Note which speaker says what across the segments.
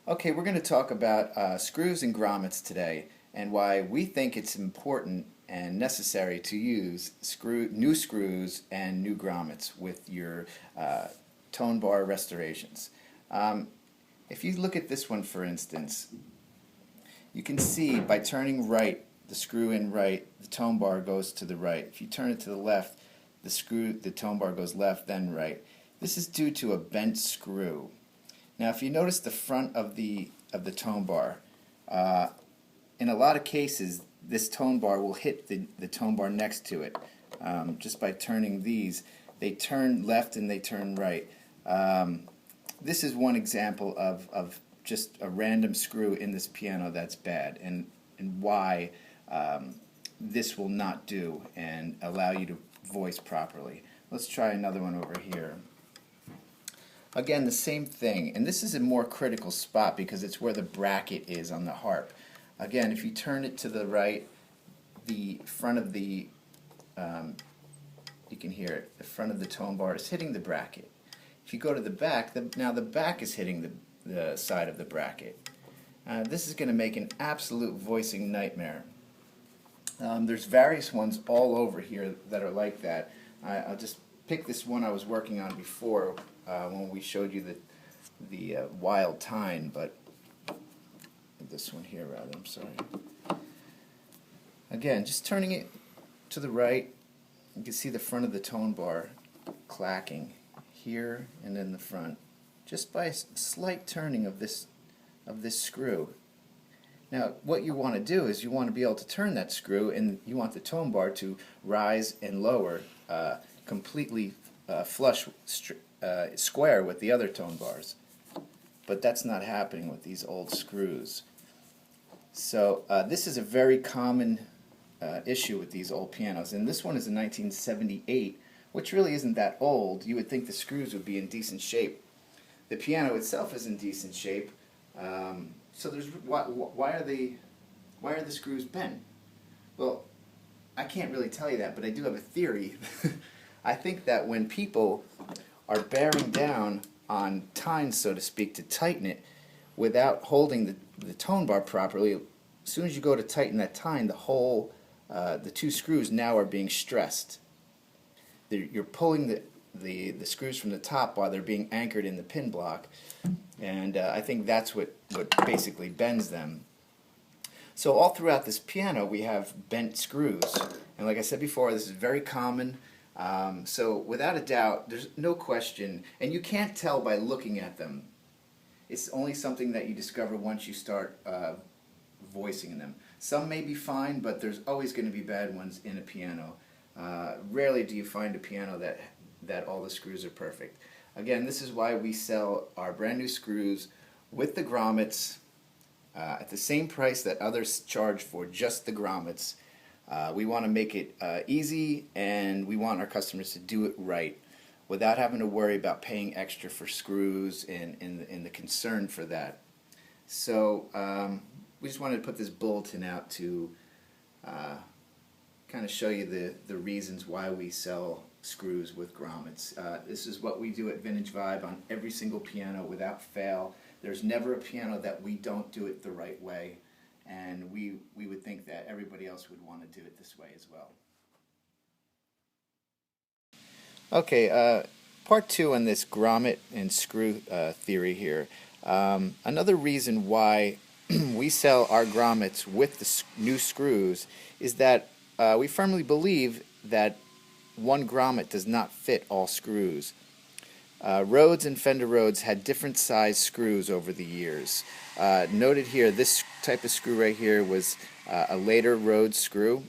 Speaker 1: Okay, we're going to talk about screws and grommets today and why we think it's important and necessary to use new screws and new grommets with your tone bar restorations. Um, if you look at this one, for instance, you can see by turning right, the screw in right, the tone bar goes to the right. If you turn it to the left, the tone bar goes left, then right. This is due to a bent screw. Now, if you notice the front of the tone bar, uh, in a lot of cases, this tone bar will hit the tone bar next to it. Just by turning these, they turn left and they turn right. This is one example of just a random screw in this piano that's bad, and why this will not do and allow you to voice properly. Let's try another one over here. Again, the same thing, and this is a more critical spot because it's where the bracket is on the harp. Again, if you turn it to the right, the front of you can hear it, the front of the tone bar is hitting the bracket. If you go to the back, now the back is hitting the side of the bracket. This is going to make an absolute voicing nightmare. There's various ones all over here that are like that. I'll just pick this one I was working on before when we showed you the wild tine, but this one here rather, I'm sorry. Again, just turning it to the right, you can see the front of the tone bar clacking here and in the front, just by a slight turning of this screw. Now, what you want to do is you want to be able to turn that screw, and you want the tone bar to rise and lower completely flush, square with the other tone bars. But that's not happening with these old screws. So this is a very common issue with these old pianos, and this one is a 1978, which really isn't that old. You would think the screws would be in decent shape. The piano itself is in decent shape. So there's why are the screws bent? Well, I can't really tell you that, but I do have a theory. I think that when people are bearing down on tines, so to speak, to tighten it without holding the tone bar properly, as soon as you go to tighten that tine, the two screws now are being stressed. You're pulling the screws from the top while they're being anchored in the pin block, and I think that's what basically bends them. So all throughout this piano we have bent screws, and like I said before, this is very common. So without a doubt, there's no question, and you can't tell by looking at them. It's only something that you discover once you start voicing them. Some may be fine, but there's always going to be bad ones in a piano. Rarely do you find a piano that all the screws are perfect. Again, this is why we sell our brand new screws with the grommets at the same price that others charge for just the grommets. We want to make it easy, and we want our customers to do it right without having to worry about paying extra for screws and the concern for that. So we just wanted to put this bulletin out to kind of show you the reasons why we sell screws with grommets. This is what we do at Vintage Vibe on every single piano without fail. There's never a piano that we don't do it the right way, and we would think that everybody else would want to do it this way as well. Okay, part two on this grommet and screw theory here. Another reason why we sell our grommets with the new screws is that we firmly believe that one grommet does not fit all screws. Rhodes and Fender Rhodes had different size screws over the years. Noted here, this type of screw right here was a later Rhodes screw,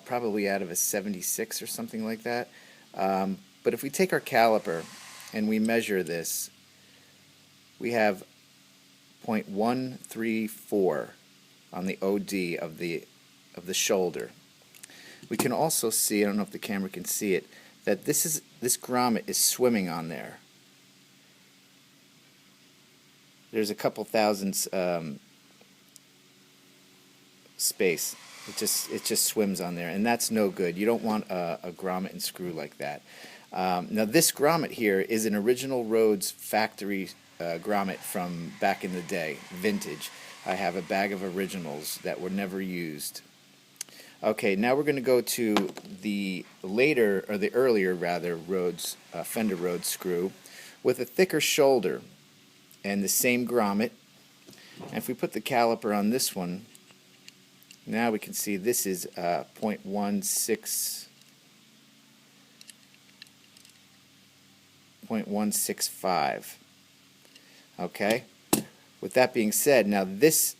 Speaker 1: probably out of a 76 or something like that. But if we take our caliper and we measure this, we have 0.134 on the OD of the shoulder. We can also see, I don't know if the camera can see it, that this grommet is swimming on there. There's a couple thousandths space. It just swims on there, and that's no good. You don't want a grommet and screw like that. Now this grommet here is an original Rhodes factory grommet from back in the day, vintage. I have a bag of originals that were never used. Okay, now we're going to go to the earlier rather, Rhodes, Fender Rhodes screw with a thicker shoulder and the same grommet. And if we put the caliper on this one, now we can see this is 0.165. Okay? With that being said, now this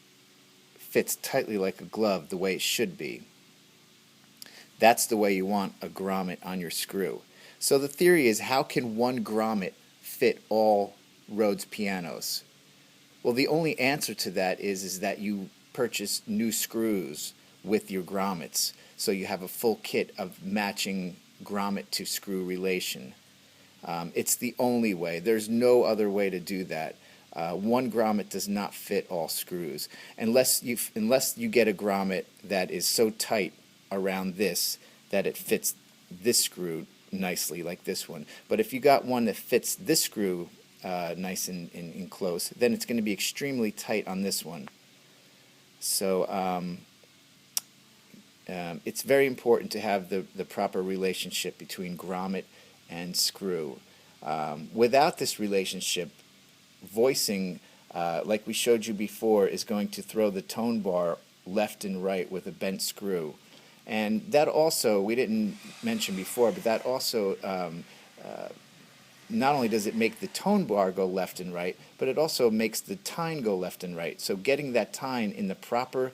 Speaker 1: fits tightly like a glove the way it should be. That's the way you want a grommet on your screw. So the theory is, how can one grommet fit all Rhodes pianos? Well, the only answer to that is that you purchase new screws with your grommets, so you have a full kit of matching grommet to screw relation. It's the only way. There's no other way to do that. One grommet does not fit all screws unless you get a grommet that is so tight around this that it fits this screw nicely, like this one. But if you got one that fits this screw nice and close, then it's going to be extremely tight on this one. So it's very important to have the proper relationship between grommet and screw. Without this relationship, voicing, like we showed you before, is going to throw the tone bar left and right with a bent screw. And that also, we didn't mention before, but that also, not only does it make the tone bar go left and right, but it also makes the tine go left and right. So getting that tine in the proper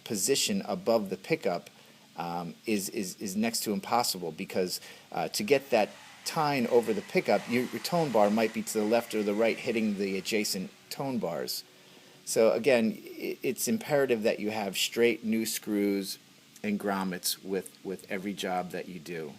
Speaker 1: position above the pickup is next to impossible, because to get that tine over the pickup, your tone bar might be to the left or the right, hitting the adjacent tone bars. So again, it's imperative that you have straight new screws and grommets with every job that you do.